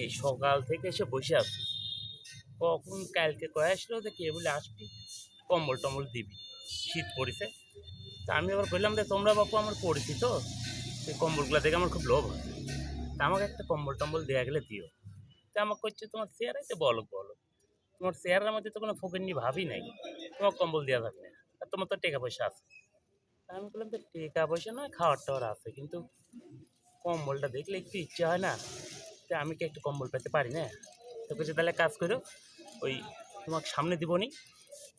সেই সকাল থেকে এসে বসে আছি। কখন কালকে কয়ে আসলো যে কে বলে আসবি, কম্বল টম্বল দিবি, শীত পড়েছে। তা আমি আবার বললাম যে তোমরা বাপু আমার পরিচিত, সেই কম্বলগুলো দেখে আমার খুব লোভ হয়, তা আমাকে একটা কম্বল টম্বল দেওয়া গেলে দিও। তা আমাকে করছে তোমার চেয়ারে তো বলো বলো, তোমার চেয়ারের মধ্যে তো কোনো ফকিন্নি ভাবই নাই, তোমার কম্বল দেওয়া যাবে না, আর তোমার তো টাকা পয়সা আছে। তা আমি বললাম যে টাকা পয়সা নয়, খাওয়ার টাওয়ার আছে, কিন্তু কম্বলটা দেখলে একটু ইচ্ছা হয় না যে আমি কি একটু কম্বল পেতে পারি না। তো কিছু তাহলে কাজ করো, ওই তোমাকে সামনে দিবনি,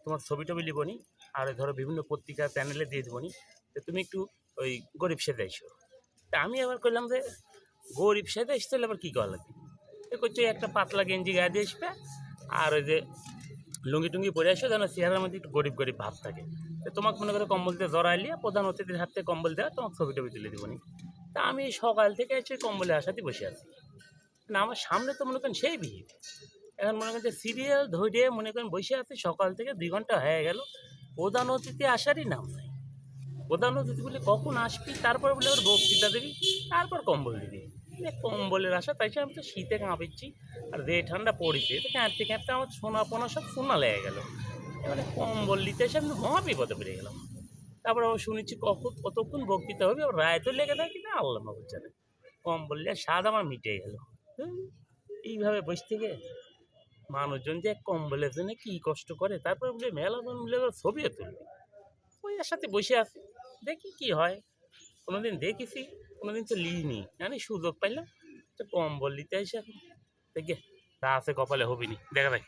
তোমার ছবি টবি লিবনি, আর ওই ধরো বিভিন্ন পত্রিকা চ্যানেলে দিয়ে দেবনি, তো তুমি একটু ওই গরিব সেজে এসো। তা আমি আবার করলাম যে গরিব সেজে এসতে হলে আবার কী করা লাগবে। তো করছে একটা পাতলা গেঞ্জি গায়ে দিয়ে আসবে, আর ওই যে লুঙ্গি টুঙ্গি পরে আসো, যেন চেহারার মধ্যে একটু গরিব গরিব ভাব থাকে। তো তোমাকে মনে করে কম্বল দিয়ে জড়াইলিয়ে প্রধান অতিথির হাত থেকে কম্বল দেওয়া, তোমাকে ছবি টবি তুলে দেবনি। তা আমি সকাল থেকে এসে কম্বলের আশাতেই বসে আছি, না আমার সামনে তো মনে করেন সেই ভিড়। এখন মনে করেন যে সিরিয়াল ধরে মনে করেন বসে আছি সকাল থেকে 2 ঘন্টা হয়ে গেল, প্রধান অতিথি আসারই নাম নাই। প্রধান অতিথি বলে কখন আসবি, তারপর বলে ওর বক্তৃতা দিবি, তারপর কম্বল দিবি। কম্বলের আশা, তাই আমি তো শীতে কাঁপিচ্ছি, আর যে ঠান্ডা পড়েছে তো কাঁপতে কাঁপতে আমার সোনা পোনা সব সোনা লেগে গেল। এবারে কম্বল নিতে এসে আমি মহা বিপদে পড়ে গেলাম। তারপর আবার শুনেছি কখন কতক্ষণ বক্তৃতা হবে, আবার রায় তো লেগে থাকে না, আল্লাহ মাহবুব জানে। কম্বল নিয়ে স্বাদ আমার মিটে গেল। এইভাবে বসে থেকে মানুষজন যে কম্বলের জন্য কি কষ্ট করে, তারপর বলে মেলাজন মিলে আবার ছবিও তুলবে, ওই এর সাথে বসে আছি, দেখি কি হয়। কোনোদিন দেখেছি, কোনোদিন তো লিইনি, জানি সুযোগ পাইলাম তো কম্বল নিতে এসে এখন দেখে তা আছে কপালে হবিনি, দেখা যাক।